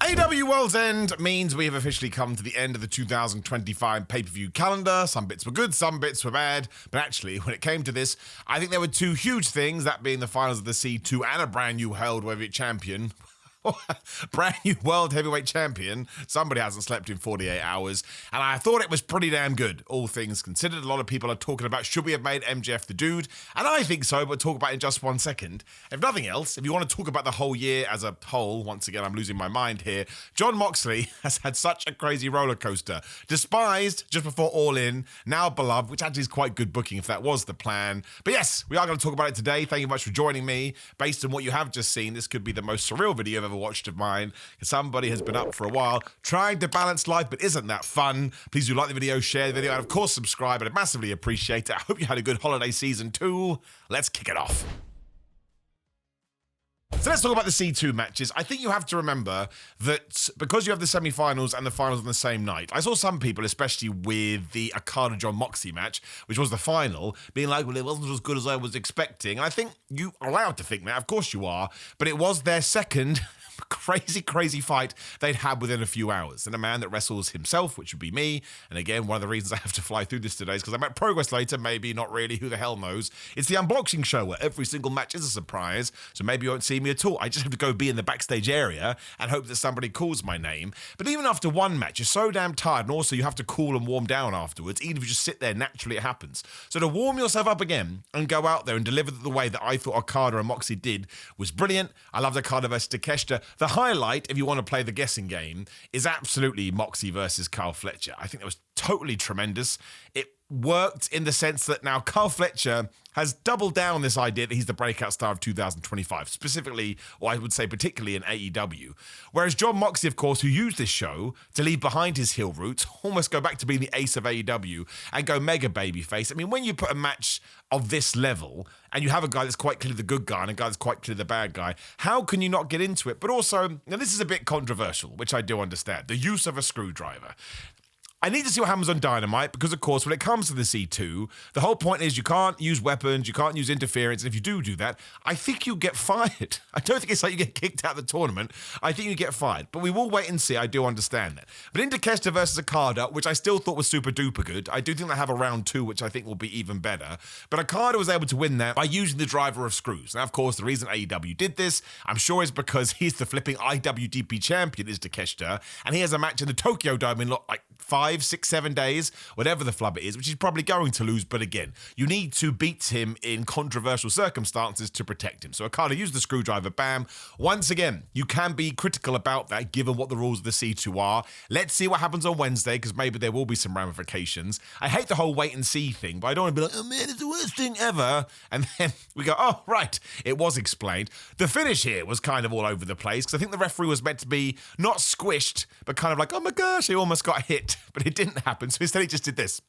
AEW World's End means we have officially come to the end of the 2025 pay-per-view calendar. Some bits were good, some bits were bad. But actually, when it came to this, I think there were two huge things, that being the finals of the C2 and a brand new World Heavyweight Champion. Brand new World Heavyweight Champion. Somebody hasn't slept in 48 hours. And I thought it was pretty damn good, all things considered. A lot of people are talking about, should we have made MJF the dude? And I think so, but talk about it in just 1 second. If nothing else, if you want to talk about the whole year as a whole, once again, I'm losing my mind here, Jon Moxley has had such a crazy roller coaster. Despised just before All In, now beloved, which actually is quite good booking if that was the plan. But yes, we are going to talk about it today. Thank you much for joining me. Based on what you have just seen, this could be the most surreal video I've ever watched of mine. Somebody has been up for a while trying to balance life, but isn't that fun? Please do like the video, share the video, and of course subscribe. I'd massively appreciate it. I hope you had a good holiday season too. Let's kick it off. So let's talk about the C2 matches. I think you have to remember that because you have the semi-finals and the finals on the same night, I saw some people, especially with the Okada-Jon Moxley match, which was the final, being like, well, it wasn't as good as I was expecting. And I think you are allowed to think that, of course you are, but it was their second crazy fight they'd had within a few hours. And a man that wrestles himself, which would be me, and again, one of the reasons I have to fly through this today is because I'm at Progress later, maybe, not really, who the hell knows. It's the unboxing show where every single match is a surprise, so maybe you won't see me at all. I just have to go be in the backstage area and hope that somebody calls my name. But even after one match, you're so damn tired, and also you have to cool and warm down afterwards. Even if you just sit there, naturally it happens. So to warm yourself up again and go out there and deliver the way that I thought Okada and Moxley did was brilliant. I loved Okada versus Takeshita. The highlight, if you want to play the guessing game, is absolutely Moxley versus Carl Fletcher. I think that was totally tremendous. It worked in the sense that now Carl Fletcher has doubled down this idea that he's the breakout star of 2025, specifically, or I would say particularly in AEW. Whereas Jon Moxley, of course, who used this show to leave behind his heel roots, almost go back to being the ace of AEW and go mega babyface. I mean, when you put a match of this level and you have a guy that's quite clearly the good guy and a guy that's quite clearly the bad guy, how can you not get into it? But also, now this is a bit controversial, which I do understand, the use of a screwdriver. I need to see what happens on Dynamite because, of course, when it comes to the C2, the whole point is you can't use weapons, you can't use interference, and if you do that, I think you get fired. I don't think it's like you get kicked out of the tournament. I think you get fired, but we will wait and see. I do understand that. But in Takeshita versus Okada, which I still thought was super duper good, I do think they have a round 2, which I think will be even better. But Okada was able to win that by using the driver of screws. Now, of course, the reason AEW did this, I'm sure, is because he's the flipping IWGP champion, is Takeshita, and he has a match in the Tokyo Dome in like 5, 6, 7 days, whatever the flub it is, which he's probably going to lose. But again, you need to beat him in controversial circumstances to protect him. So Okada used the screwdriver, bam. Once again, you can be critical about that given what the rules of the C2 are. Let's see what happens on Wednesday, because maybe there will be some ramifications. I hate the whole wait and see thing, but I don't want to be like, oh man, it's the worst thing ever. And then we go, oh, right, it was explained. The finish here was kind of all over the place, because I think the referee was meant to be not squished, but kind of like, oh my gosh, he almost got hit. But it didn't happen, so instead he just did this.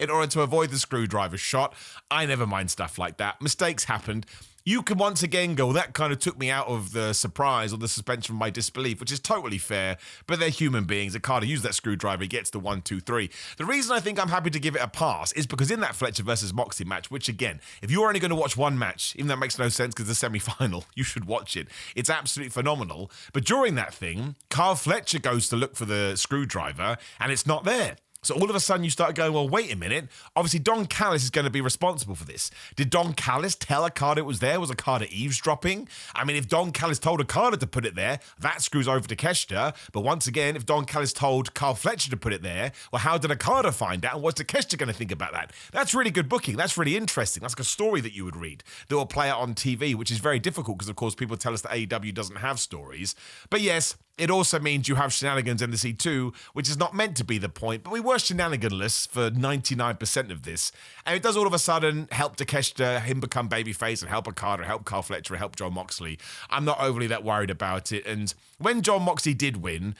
In order to avoid the screwdriver shot. I never mind stuff like that. Mistakes happened. You can once again go, well, that kind of took me out of the surprise or the suspension of my disbelief, which is totally fair, but they're human beings. Okada used that screwdriver, he gets the 1, 2, 3. The reason I think I'm happy to give it a pass is because in that Fletcher versus Moxley match, which again, if you're only going to watch one match, even though that makes no sense because it's a semi-final, you should watch it. It's absolutely phenomenal. But during that thing, Carl Fletcher goes to look for the screwdriver and it's not there. So all of a sudden you start going, well, wait a minute. Obviously, Don Callis is going to be responsible for this. Did Don Callis tell Okada it was there? Was Okada eavesdropping? I mean, if Don Callis told Okada to put it there, that screws over Takeshita. But once again, if Don Callis told Carl Fletcher to put it there, well, how did Okada find out? And what's Takeshita going to think about that? That's really good booking. That's really interesting. That's like a story that you would read that will play out on TV, which is very difficult because, of course, people tell us that AEW doesn't have stories. But yes, it also means you have shenanigans in the C2, which is not meant to be the point, but we were shenaniganless for 99% of this. And it does all of a sudden help Takeshita, him become babyface, and help Okada, help Carl Fletcher, help Jon Moxley. I'm not overly that worried about it. And when Jon Moxley did win,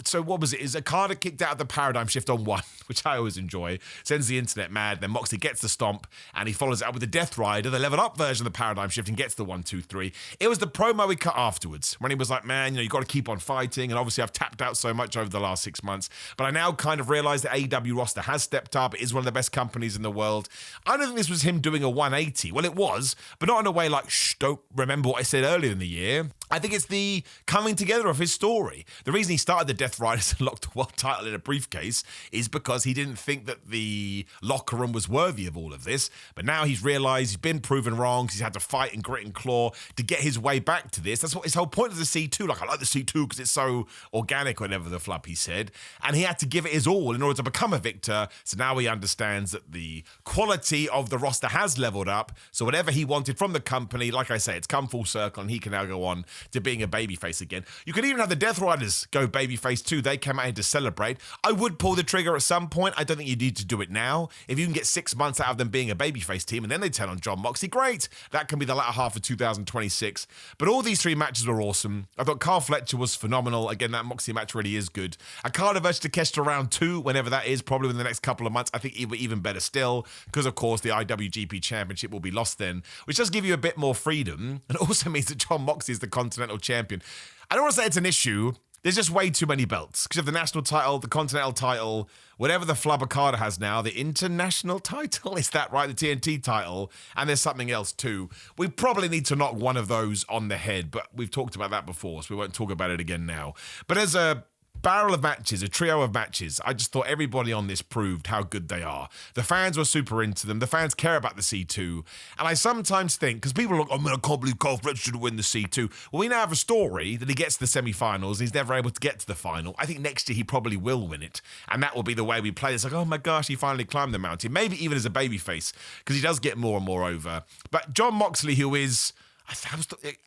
so what was it? Is Okada kicked out of the paradigm shift on 1, which I always enjoy, sends the internet mad, then Moxley gets the stomp, and he follows it up with the Death Rider, the level up version of the paradigm shift, and gets the 1, 2, 3. It was the promo he cut afterwards, when he was like, man, you got to keep on fighting, and obviously I've tapped out so much over the last 6 months, but I now kind of realize the AEW roster has stepped up. It is one of the best companies in the world. I don't think this was him doing a 180. Well, it was, but not in a way like, shh, don't remember what I said earlier in the year. I think it's the coming together of his story. The reason he started the Death Riders and locked the world title in a briefcase is because he didn't think that the locker room was worthy of all of this. But now he's realised he's been proven wrong. He's had to fight and grit and claw to get his way back to this. That's what his whole point of the C2. Like, I like the C2 because it's so organic, whatever the flub he said. And he had to give it his all in order to become a victor. So now he understands that the quality of the roster has leveled up. So whatever he wanted from the company, like I say, it's come full circle and he can now go on to being a babyface again. You could even have the Death Riders go babyface too. They came out here to celebrate. I would pull the trigger at some point. I don't think you need to do it now. If you can get 6 months out of them being a babyface team and then they turn on Jon Moxley, great. That can be the latter half of 2026. But all these 3 matches were awesome. I thought Carl Fletcher was phenomenal. Again, that Moxley match really is good. Okada versus Takeshita round 2, whenever that is, probably in the next couple of months. I think even better still, because of course the IWGP Championship will be lost then, which does give you a bit more freedom and also means that Jon Moxley is the Continental Champion. I don't want to say it's an issue. There's just way too many belts. Because you have the national title, the Continental title, whatever the flub Okada has now, the international title, is that right? The TNT title, and there's something else too. We probably need to knock one of those on the head, but we've talked about that before, so we won't talk about it again now. But as a barrel of matches, a trio of matches, I just thought everybody on this proved how good they are. The fans were super into them. The fans care about the C2. And I sometimes think, because people are like, oh man, I can't believe Carl Fletcher should win the C2. Well, we now have a story that he gets to the semi-finals. He's never able to get to the final. I think next year he probably will win it. And that will be the way we play. It's like, oh my gosh, he finally climbed the mountain. Maybe even as a babyface, because he does get more and more over. But Jon Moxley, who is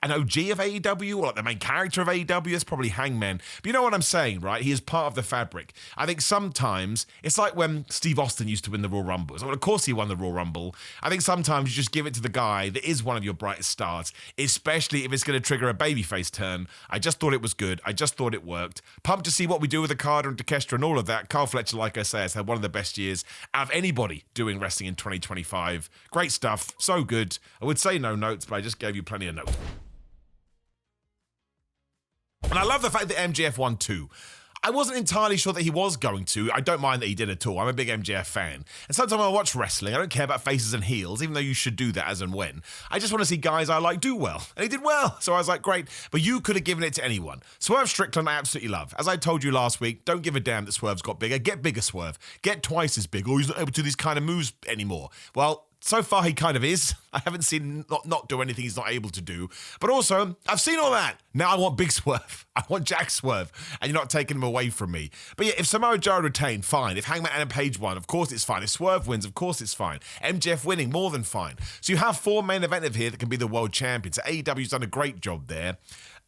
an OG of AEW, or like the main character of AEW, is probably Hangman. But you know what I'm saying, right? He is part of the fabric. I think sometimes it's like when Steve Austin used to win the Royal Rumble. Well, of course he won the Royal Rumble. I think sometimes you just give it to the guy that is one of your brightest stars, especially if it's going to trigger a babyface turn. I just thought it was good. I just thought it worked. Pumped to see what we do with Okada and Takeshita and all of that. Carl Fletcher, like I say, has had one of the best years out of anybody doing wrestling in 2025. Great stuff. So good. I would say no notes, but I just gave you plenty of notes. And I love the fact that MJF won too. I wasn't entirely sure that he was going to. I don't mind that he did at all. I'm a big MJF fan. And sometimes when I watch wrestling, I don't care about faces and heels, even though you should do that as and when. I just want to see guys I like do well. And he did well. So I was like, great. But you could have given it to anyone. Swerve Strickland, I absolutely love. As I told you last week, don't give a damn that Swerve's got bigger. Get bigger, Swerve. Get twice as big, or he's not able to do these kind of moves anymore. Well, so far, he kind of is. I haven't seen not do anything he's not able to do. But also, I've seen all that. Now I want Big Swerve. I want Jack Swerve. And you're not taking him away from me. But yeah, if Samoa Joe retained, fine. If Hangman Adam Page won, of course it's fine. If Swerve wins, of course it's fine. MJF winning, more than fine. So you have 4 main eventers here that can be the world champions. So AEW's done a great job there.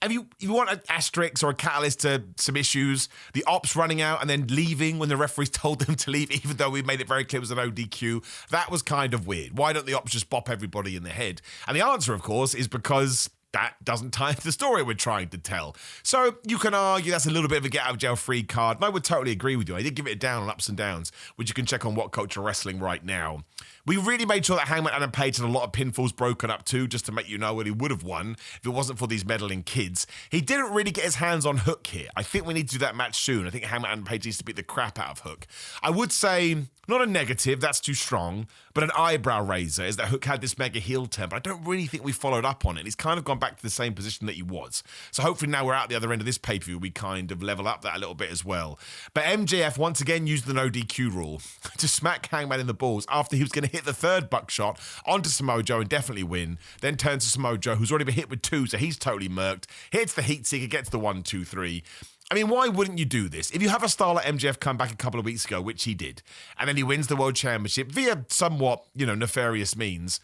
If you want an asterisk or a catalyst to some issues, the Ops running out and then leaving when the referees told them to leave, even though we made it very clear it was an ODQ, that was kind of weird. Why don't the Ops just bop everybody in the head? And the answer, of course, is because that doesn't tie into the story we're trying to tell. So you can argue that's a little bit of a get-out-of-jail-free card, and I would totally agree with you. I did give it a down on ups and downs, which you can check on What Culture Wrestling right now. We really made sure that Hangman Adam Page had a lot of pinfalls broken up too, just to make you know what he would have won if it wasn't for these meddling kids. He didn't really get his hands on Hook here. I think we need to do that match soon. I think Hangman Adam Page needs to beat the crap out of Hook. I would say, not a negative, that's too strong, but an eyebrow raiser is that Hook had this mega heel turn, but I don't really think we followed up on it. He's kind of gone back to the same position that he was. So hopefully now we're out the other end of this pay-per-view, we kind of level up that a little bit as well. But MJF once again used the no DQ rule to smack Hangman in the balls after he was going to hit the third buckshot onto Samoa Joe and definitely win. Then turns to Samoa Joe, who's already been hit with 2, so he's totally murked. Hits the heat seeker, gets the 1, 2, 3. I mean, why wouldn't you do this? If you have a star like MJF come back a couple of weeks ago, which he did, and then he wins the World Championship via somewhat, nefarious means,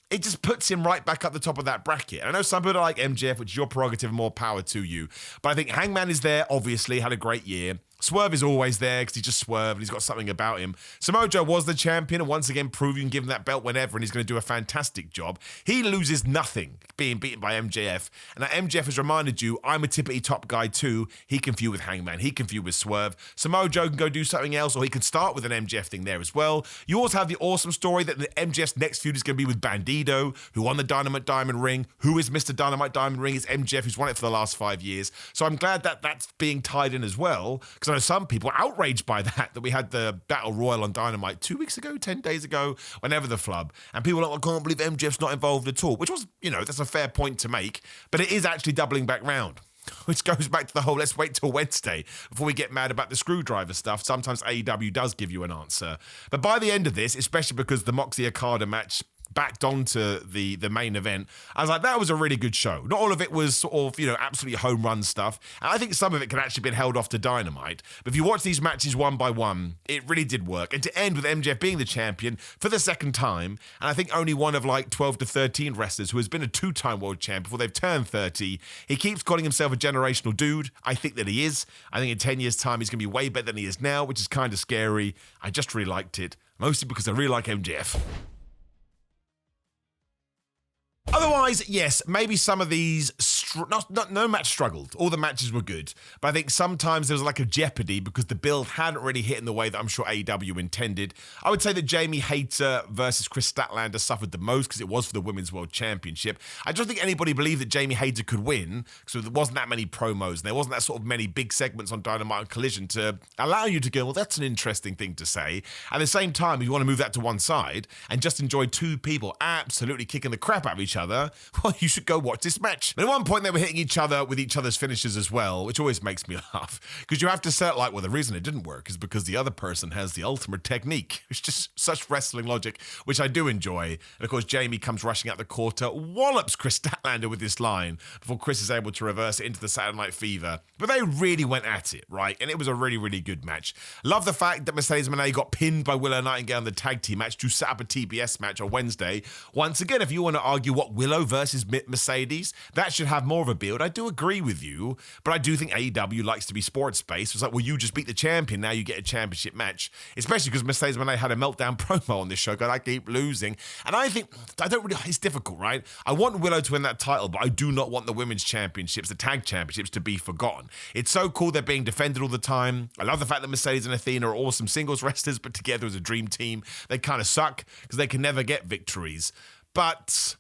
it just puts him right back up the top of that bracket. I know some people like MJF, which is your prerogative, more power to you. But I think Hangman is there, obviously, had a great year. Swerve is always there because he just swerved and he's got something about him. Samoa Joe was the champion and once again proved you can give him that belt whenever and he's going to do a fantastic job. He loses nothing being beaten by MJF. And that MJF has reminded you, I'm a tippity top guy too. He can feud with Hangman. He can feud with Swerve. Samoa Joe can go do something else or he can start with an MJF thing there as well. You also have the awesome story that the MJF's next feud is going to be with Bandido, who won the Dynamite Diamond Ring. Who is Mr. Dynamite Diamond Ring? It's MJF who's won it for the last 5 years. So I'm glad that that's being tied in as well because So some people were outraged by that we had the Battle Royal on Dynamite 2 weeks ago, 10 days ago, whenever the flub. And people were like, I can't believe MJF's not involved at all, which was, that's a fair point to make, but it is actually doubling back round. Which goes back to the whole, let's wait till Wednesday before we get mad about the screwdriver stuff. Sometimes AEW does give you an answer. But by the end of this, especially because the Moxley Okada match backed onto the main event, I was like, that was a really good show. Not all of it was sort of, absolutely home run stuff. And I think some of it could actually been held off to Dynamite. But if you watch these matches one by one, it really did work. And to end with MJF being the champion for the second time, and I think only one of like 12 to 13 wrestlers who has been a two-time world champion before they've turned 30, he keeps calling himself a generational dude. I think that he is. I think in 10 years' time, he's going to be way better than he is now, which is kind of scary. I just really liked it, mostly because I really like MJF. Otherwise, yes, maybe some of these, no match struggled. All the matches were good. But I think sometimes there was like a jeopardy because the build hadn't really hit in the way that I'm sure AEW intended. I would say that Jamie Hayter versus Chris Statlander suffered the most because it was for the Women's World Championship. I don't think anybody believed that Jamie Hayter could win because there wasn't that many promos and there wasn't that sort of many big segments on Dynamite and Collision to allow you to go, well, that's an interesting thing to say. At the same time, if you want to move that to one side and just enjoy two people absolutely kicking the crap out of each other, well, you should go watch this match. But at one point, they were hitting each other with each other's finishes as well, which always makes me laugh. Because you have to say it like, well, the reason it didn't work is because the other person has the ultimate technique. It's just such wrestling logic, which I do enjoy. And of course, Jamie comes rushing out the quarter, wallops Chris Statlander with this line before Chris is able to reverse it into the Saturday Night Fever. But they really went at it, right? And it was a really, really good match. Love the fact that Mercedes Moné got pinned by Willow Nightingale in the tag team match to set up a TBS match on Wednesday. Once again, if you want to argue what Willow versus Mercedes, that should have more of a build. I do agree with you, but I do think AEW likes to be sports-based. It's like, well, you just beat the champion, now you get a championship match. Especially because Mercedes Moné had a meltdown promo on this show because I keep losing. And it's difficult, right? I want Willow to win that title, but I do not want the women's championships, the tag championships, to be forgotten. It's so cool they're being defended all the time. I love the fact that Mercedes and Athena are awesome singles wrestlers, but together as a dream team, they kind of suck because they can never get victories. But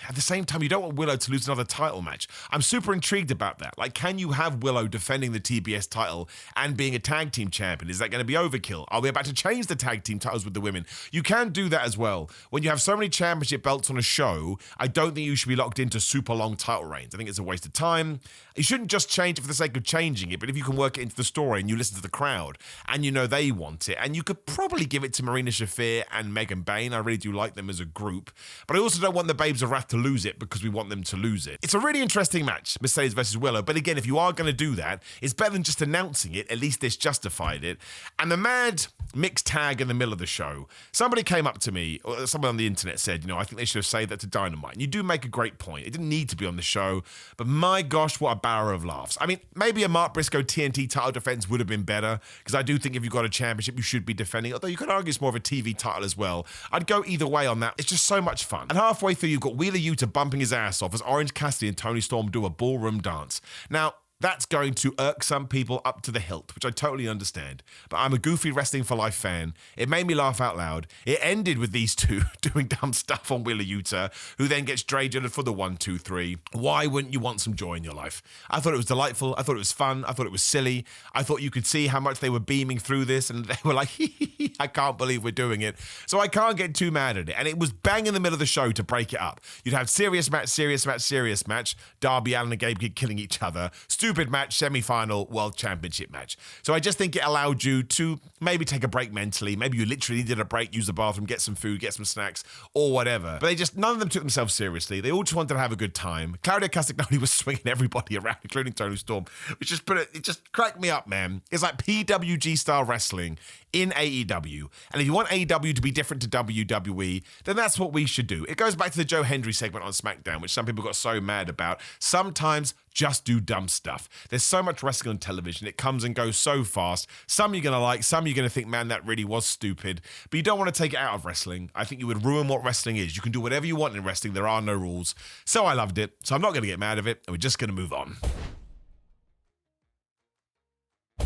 at the same time, you don't want Willow to lose another title match. I'm super intrigued about that. Like, can you have Willow defending the TBS title and being a tag team champion? Is that going to be overkill? Are we about to change the tag team titles with the women? You can do that as well. When you have so many championship belts on a show, I don't think you should be locked into super long title reigns. I think it's a waste of time. You shouldn't just change it for the sake of changing it, but if you can work it into the story and you listen to the crowd and you know they want it, and you could probably give it to Marina Shafir and Megan Bayne. I really do like them as a group, but I also don't want the Babes of Wrath to lose it because we want them to lose it. It's a really interesting match, Mercedes versus Willow, but again, if you are going to do that, it's better than just announcing it. At least this justified it. And the mad mixed tag in the middle of the show, somebody came up to me, or someone on the internet said, I think they should have saved that to Dynamite. And you do make a great point. It didn't need to be on the show, but my gosh, what a barrow of laughs. I mean, maybe a Mark Briscoe TNT title defense would have been better, because I do think if you've got a championship, you should be defending it, although you could argue it's more of a TV title as well. I'd go either way on that. It's just so much fun. And halfway through, you've got Wheeler Yuta bumping his ass off as Orange Cassidy and Tony Storm do a ballroom dance. Now, that's going to irk some people up to the hilt, which I totally understand. But I'm a goofy Wrestling for Life fan. It made me laugh out loud. It ended with these two doing dumb stuff on Wheeler Yuta, who then gets dragged for the 1, 2, 3. Why wouldn't you want some joy in your life? I thought it was delightful. I thought it was fun. I thought it was silly. I thought you could see how much they were beaming through this, and they were like, I can't believe we're doing it. So I can't get too mad at it. And it was bang in the middle of the show to break it up. You'd have serious match, serious match, serious match. Darby Allin and Gabe Kidd killing each other. Stupid match, semi-final, world championship match. So I just think it allowed you to maybe take a break mentally. Maybe you literally needed a break, use the bathroom, get some food, get some snacks, or whatever. But none of them took themselves seriously. They all just wanted to have a good time. Claudio Castagnoli was swinging everybody around, including Tony Storm, which it just cracked me up, man. It's like PWG style wrestling in AEW. And if you want AEW to be different to WWE, then that's what we should do. It goes back to the Joe Hendry segment on SmackDown, which some people got so mad about. Sometimes just do dumb stuff. There's so much wrestling on television. It comes and goes so fast. Some you're going to like, some you're going to think, man, that really was stupid. But you don't want to take it out of wrestling. I think you would ruin what wrestling is. You can do whatever you want in wrestling. There are no rules. So I loved it. So I'm not going to get mad at it. And we're just going to move on.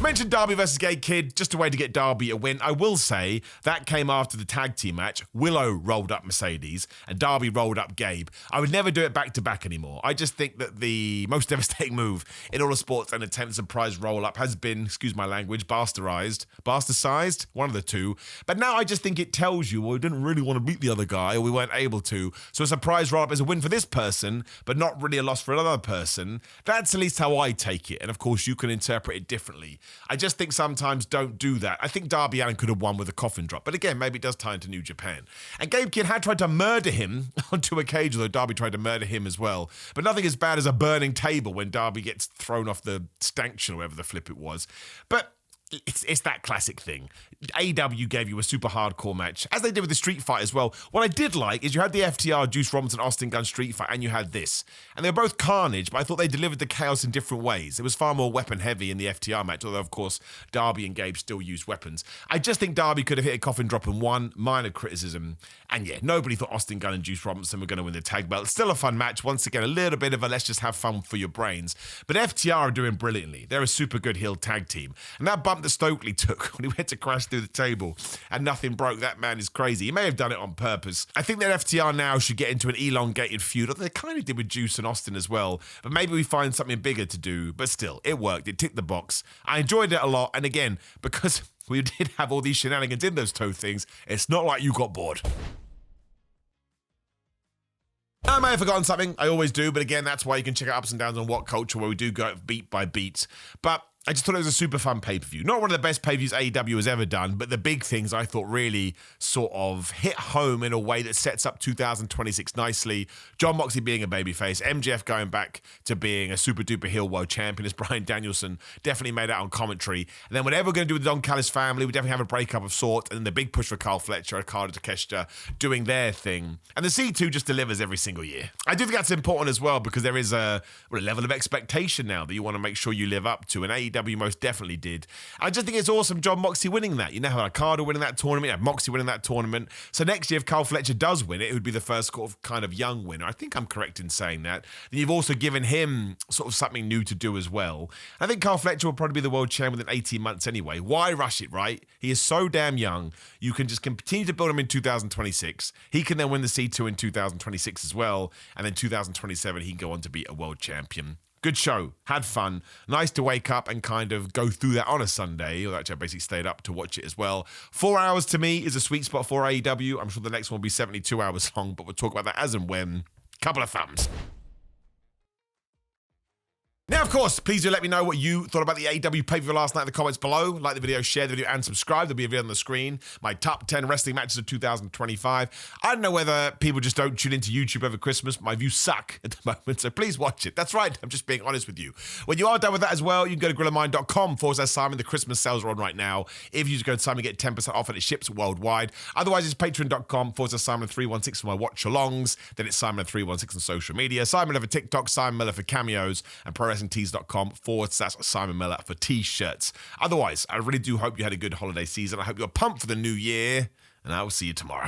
mentioned Darby versus Gay Kid, just a way to get Darby a win. I will say that came after the tag team match. Willow rolled up Mercedes and Darby rolled up Gabe. I would never do it back to back anymore. I just think that the most devastating move in all of sports and attempt surprise roll up has been, excuse my language, bastardized, one of the two. But now I just think it tells you, well, we didn't really want to beat the other guy or we weren't able to. So a surprise roll up is a win for this person, but not really a loss for another person. That's at least how I take it. And of course, you can interpret it differently. I just think sometimes don't do that. I think Darby Allin could have won with a coffin drop, but again, maybe it does tie into New Japan. And Gabe Kidd had tried to murder him on 2 occasions, although Darby tried to murder him as well. But nothing as bad as a burning table when Darby gets thrown off the stanchion or whatever the flip it was. But it's that classic thing. AEW gave you a super hardcore match, as they did with the street fight as well. What I did like is you had the FTR, Juice Robinson, Austin Gunn street fight, and you had this. And they were both carnage, but I thought they delivered the chaos in different ways. It was far more weapon heavy in the FTR match, although, of course, Darby and Gabe still used weapons. I just think Darby could have hit a coffin drop and won. Minor criticism. And yeah, nobody thought Austin Gunn and Juice Robinson were going to win the tag belt. Still a fun match. Once again, a little bit of a let's just have fun for your brains. But FTR are doing brilliantly. They're a super good heel tag team. And that bump that Stokely took when he went to crash through the table and nothing broke, that man is crazy. He may have done it on purpose. I think that FTR now should get into an elongated feud. They kind of did with Juice and Austin as well, but maybe we find something bigger to do. But still, it worked. It ticked the box. I enjoyed it a lot. And again, because we did have all these shenanigans in those toe things, it's not like you got bored. I may have forgotten something. I always do. But again, that's why you can check out Ups and Downs on What Culture, where we do go beat by beat. But I just thought it was a super fun pay-per-view. Not one of the best pay-per-views AEW has ever done, but the big things I thought really sort of hit home in a way that sets up 2026 nicely. Jon Moxley being a babyface, MJF going back to being a super-duper heel world champion as Bryan Danielson definitely made out on commentary. And then whatever we're going to do with the Don Callis family, we definitely have a breakup of sorts, and then the big push for Carl Fletcher, Okada Takeshita doing their thing. And the C2 just delivers every single year. I do think that's important as well, because there is a level of expectation now that you want to make sure you live up to, and AEW most definitely did. I just think it's awesome Jon Moxley winning that. You now have Okada winning that tournament, you have Moxley winning that tournament. So next year, if Carl Fletcher does win it, it would be the first kind of young winner. I think I'm correct in saying that. Then you've also given him sort of something new to do as well. I think Carl Fletcher will probably be the world champion within 18 months anyway. Why rush it, right? He is so damn young. You can just continue to build him in 2026. He can then win the C2 in 2026 as well. And then 2027, he can go on to be a world champion. Good show. Had fun. Nice to wake up and kind of go through that on a Sunday. Or actually, I basically stayed up to watch it as well. 4 hours to me is a sweet spot for AEW. I'm sure the next one will be 72 hours long, but we'll talk about that as and when. Couple of thumbs. Now, of course, please do let me know what you thought about the AEW pay-per-view last night in the comments below. Like the video, share the video, and subscribe. There'll be a video on the screen. My top 10 wrestling matches of 2025. I don't know whether people just don't tune into YouTube over Christmas. My views suck at the moment, so please watch it. That's right. I'm just being honest with you. When you are done with that as well, you can go to grillermind.com/Simon. The Christmas sales are on right now. If you just go to Simon, get 10% off, and it ships worldwide. Otherwise, it's patreon.com/Simon316 for my watch-alongs. Then it's Simon316 on social media. Simon over TikTok, Simon Miller for cameos, and ProWrestlingTees.com/Simon Miller for t-shirts. Otherwise, I really do hope you had a good holiday season. I hope you're pumped for the new year, and I will see you tomorrow.